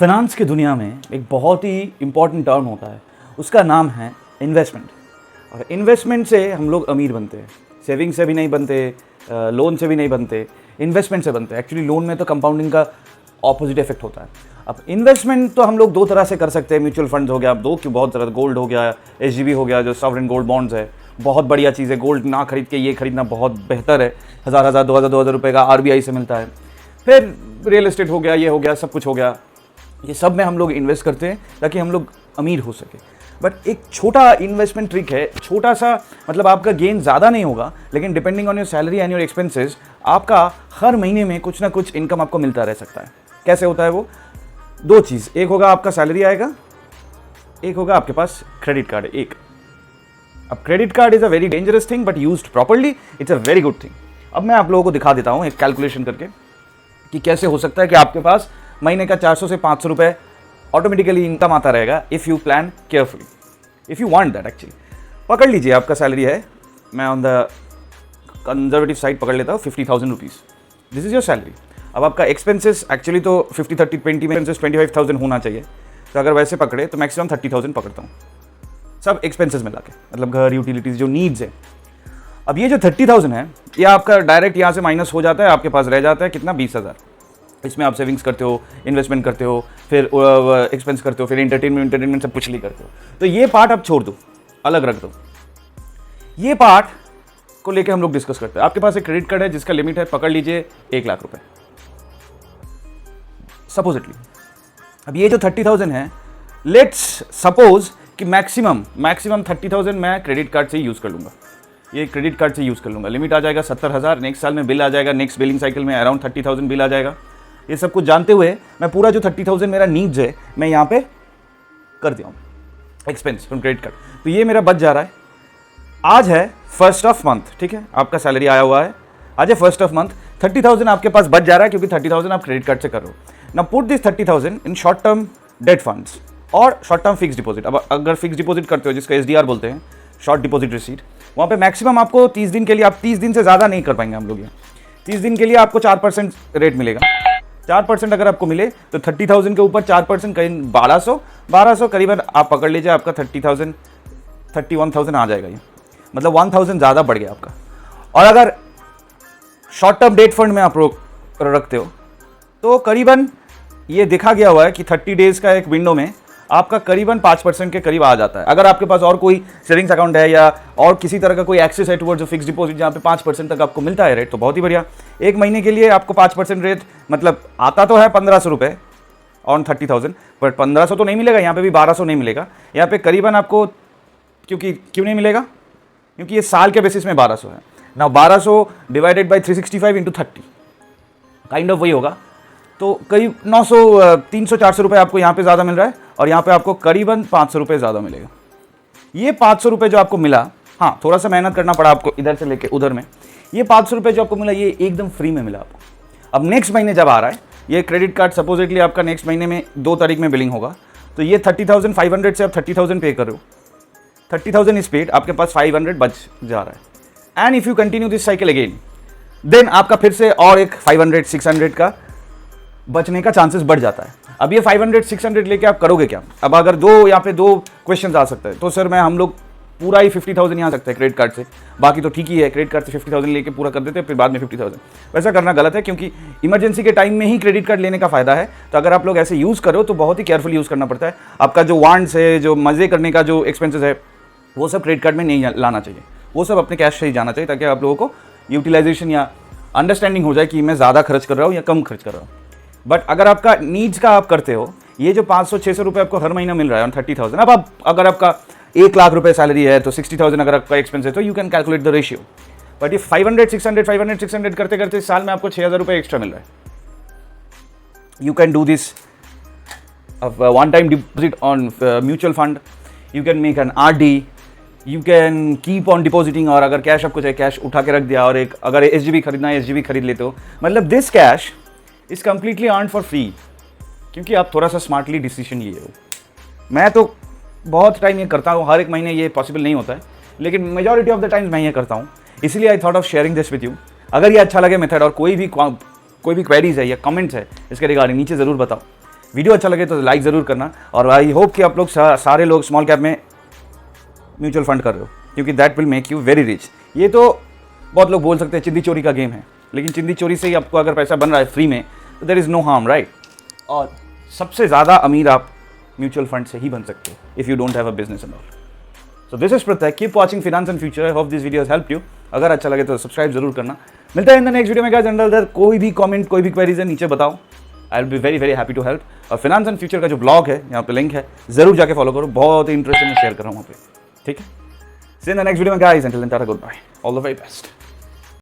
Finance की दुनिया में एक बहुत ही इम्पॉर्टेंट टर्म होता है, उसका नाम है इन्वेस्टमेंट। और इन्वेस्टमेंट से हम लोग अमीर बनते हैं। सेविंग से भी नहीं बनते, लोन से भी नहीं बनते, इन्वेस्टमेंट से बनते हैं। एक्चुअली लोन में तो कंपाउंडिंग का ऑपोजिट इफेक्ट होता है। अब इन्वेस्टमेंट तो हम लोग दो तरह से कर सकते हैं। म्यूचुअल फंड्स हो गया, अब दो क्यों, बहुत तरह, गोल्ड हो गया, SGB हो गया, जो सॉवरेन गोल्ड बॉन्ड्स है, बहुत बढ़िया चीज़ है। गोल्ड ना खरीद के ये खरीदना बहुत बेहतर है। हज़ार 2,000 रुपये का RBI से मिलता है। फिर रियल एस्टेट हो गया, ये हो गया, सब कुछ हो गया। ये सब में हम लोग इन्वेस्ट करते हैं ताकि हम लोग अमीर हो सके। बट एक छोटा इन्वेस्टमेंट ट्रिक है, छोटा सा, मतलब आपका गेन ज़्यादा नहीं होगा, लेकिन depending on your salary and your expenses आपका हर महीने में कुछ ना कुछ इनकम आपको मिलता रह सकता है। कैसे होता है वो? दो चीज़, एक होगा आपका सैलरी आएगा, एक होगा आपके पास क्रेडिट कार्ड है। एक अब credit card is a very dangerous thing, but used properly it's a very good thing. अब मैं आप लोगों को दिखा देता हूँ एक कैलकुलेशन करके कि कैसे हो सकता है कि आपके पास महीने का 400 से 500 रुपये ऑटोमेटिकली इनकम आता रहेगा if you plan carefully, if you want that. Actually पकड़ लीजिए, आपका सैलरी है, मैं ऑन द कंजर्वेटिव साइड पकड़ लेता हूँ, 50,000 rupees, this is your salary. अब आपका एक्सपेंसेस एक्चुअली तो 50-30-20 में 25,000 होना चाहिए, तो अगर वैसे पकड़े तो मैक्सिमम 30,000 पकड़ता हूँ, सब एक्सपेंसेस मिला के, मतलब घर, यूटिलिटीज़, जो नीड्स है। अब ये जो 30,000 है, ये आपका डायरेक्ट यहाँ से माइनस हो जाता है, आपके पास रह जाता है कितना, 20,000। इसमें आप सेविंग्स करते हो, इन्वेस्टमेंट करते हो, फिर एक्सपेंस करते हो, फिर एंटरटेनमेंट सब कुछ नहीं करते हो। तो ये पार्ट आप छोड़ दो, अलग रख दो। ये पार्ट को लेके हम लोग डिस्कस करते हैं। आपके पास एक क्रेडिट कार्ड है जिसका लिमिट है, पकड़ लीजिए, 1 लाख रुपए सपोजिटली। अब ये जो 30,000 है, लेट्स सपोज कि मैक्सिमम 30,000 मैं क्रेडिट कार्ड से ही यूज़ कर लूँगा, ये क्रेडिट कार्ड से यूज़ कर लूँगा। लिमिट आ जाएगा 70,000, नेक्स्ट साल में बिल आ जाएगा, नेक्स्ट बिलिंग साइकिल में अराउंड 30,000 बिल आ जाएगा। ये सब कुछ जानते हुए मैं पूरा जो 30,000 मेरा नीड्स है, मैं यहाँ पे कर दिया हूँ एक्सपेंस फ्रॉम क्रेडिट कार्ड। तो ये मेरा बच जा रहा है। आज है 1st ऑफ मंथ, ठीक है, आपका सैलरी आया हुआ है, आज है 1st ऑफ मंथ, 30,000 आपके पास बच जा रहा है क्योंकि 30,000 आप क्रेडिट कार्ड से कर रहे हो। Now put this 30,000 in short term debt funds और शॉर्ट टर्म फिक्स डिपॉजिट। अब अगर फिक्स डिपॉजिट करते हो, जिसका SDR बोलते हैं, शॉर्ट डिपॉजिट रिसीट, वहाँ पे मैक्सिमम आपको 30 दिन के लिए, आप 30 दिन से ज़्यादा नहीं कर पाएंगे हम लोग। यहाँ 30 दिन के लिए आपको 4% रेट मिलेगा। 4% अगर आपको मिले तो 30,000 के ऊपर 4% कहीं 1200 करीबन आप पकड़ लीजिए, आपका 30,000 31,000 आ जाएगा। ये मतलब 1,000 ज़्यादा बढ़ गया आपका। और अगर शॉर्ट टर्म डेट फंड में आप रखते हो तो करीबन ये देखा गया हुआ है कि 30 डेज़ का एक विंडो में आपका करीबन 5% के करीब आ जाता है। अगर आपके पास और कोई सेविंग्स अकाउंट है या और किसी तरह का कोई एक्सेस है टुवर्ड्स फिक्स डिपॉजिट जहाँ पे 5% तक आपको मिलता है रेट, तो बहुत ही बढ़िया। एक महीने के लिए आपको 5% रेट, मतलब आता तो है 1,500 रुपये ऑन 30,000, बट 1,500 तो नहीं मिलेगा, यहाँ पे भी 1,200 नहीं मिलेगा। यहाँ पे करीबन आपको क्यों नहीं मिलेगा? क्योंकि ये साल के बेसिस में 1,200 है ना। 1,200 divided by 365 into 30 kind of वही होगा। तो करीब 900 300-400 रुपये आपको यहाँ पे ज़्यादा मिल रहा है, और यहाँ पे आपको करीबन 500 रुपये ज़्यादा मिलेगा। ये 500 रुपये जो आपको मिला, हाँ थोड़ा सा मेहनत करना पड़ा आपको इधर से लेके उधर में, ये 500 रुपये जो आपको मिला ये एकदम फ्री में मिला आपको। अब नेक्स्ट महीने जब आ रहा है ये क्रेडिट कार्ड, सपोजिटली आपका नेक्स्ट महीने में 2 तारीख में बिलिंग होगा, तो ये 30,500 से आप 30,000 पे कर रहे हो, 30,000 इज पेड, आपके पास 500 बच जा रहा है। And if you continue this cycle again, then आपका फिर से और एक 500-600 का बचने का चांसेस बढ़ जाता है। अब ये 500-600 लेके आप करोगे क्या? अब अगर यहाँ पे 2 क्वेश्चंस आ सकते हैं, तो सर मैं हम लोग पूरा ही 50,000 यहाँ सकते हैं क्रेडिट कार्ड से, बाकी तो ठीक ही है, क्रेडिट कार्ड से 50,000 लेके पूरा कर देते हैं, फिर बाद में 50,000। वैसा करना गलत है, क्योंकि इमरजेंसी के टाइम में ही क्रेडिट कार्ड लेने का फायदा है। तो अगर आप लोग ऐसे यूज़ करो तो बहुत ही केयरफुल यूज़ करना पड़ता है। आपका जो वांट्स है, जो मज़े करने का जो एक्सपेंसेस है, वो सब क्रेडिट कार्ड में नहीं लाना चाहिए, वो सब अपने कैश से ही जाना चाहिए, ताकि आप लोगों को यूटिलाइजेशन या अंडरस्टैंडिंग हो जाए कि मैं ज़्यादा खर्च कर रहा हूँ या कम खर्च कर रहा हूँ। बट अगर आपका नीड्स का आप करते हो, ये जो 500-600 रुपये आपको हर महीना मिल रहा है ऑन 30,000, अब आप अगर आपका 1 लाख रुपए सैलरी है तो 60,000 अगर आपका एक्सपेंस है, तो you can calculate the ratio. But ये 500-600 करते करते साल में आपको 6,000 रुपये एक्स्ट्रा मिल रहा है। You can do this one time deposit on mutual fund, you can make an RD, you can keep on depositing, और अगर कैश आपको चाहिए कैश उठा के रख दिया, और एक अगर SGB खरीदना है SGB खरीद लेते हो। मतलब this cash is completely earn for free, क्योंकि आप थोड़ा सा स्मार्टली डिसीजन लिए हो। मैं तो बहुत टाइम ये करता हूँ, हर एक महीने ये पॉसिबल नहीं होता है, लेकिन मेजॉरिटी ऑफ द टाइम्स मैं ये करता हूँ, इसलिए I thought of sharing this with you. अगर ये अच्छा लगे मेथड, और कोई भी क्वेरीज है या कमेंट्स है इसके रिगार्डिंग, नीचे ज़रूर बताओ। वीडियो अच्छा लगे तो लाइक ज़रूर करना, और आई होप कि आप लोग सारे लोग स्मॉल कैप में म्यूचुअल फंड कर रहे हो, क्योंकि that will make you very rich. ये तो बहुत लोग बोल सकते हैं चिंदी चोरी का गेम है, लेकिन चिंदी चोरी से ही आपको अगर पैसा बन रहा है फ्री में, तो there is no harm, right. और सबसे ज़्यादा अमीर आप म्यूचुअल फंड से ही बन सकते हो if you don't have a business and all. So this is Pratyay, keep watching finance and future. I hope this video has help you. अगर अच्छा लगे तो सब्सक्राइब जरूर करना। मिलता है इन द नेक्स्ट वीडियो में। गाइस, अंडर कोई भी कमेंट, कोई भी क्वेरीज है नीचे बताओ, I will be very very happy to help. और फाइनेंस एंड फ्यूचर का जो ब्लॉग है, यहाँ पे लिंक है, जरूर जाके फॉलो करो, बहुत ही इंटरेस्टिंग शेयर कर रहा हूँ वहाँ पे, ठीक है। See in the next video में guys, until then tata, goodbye, all the very best.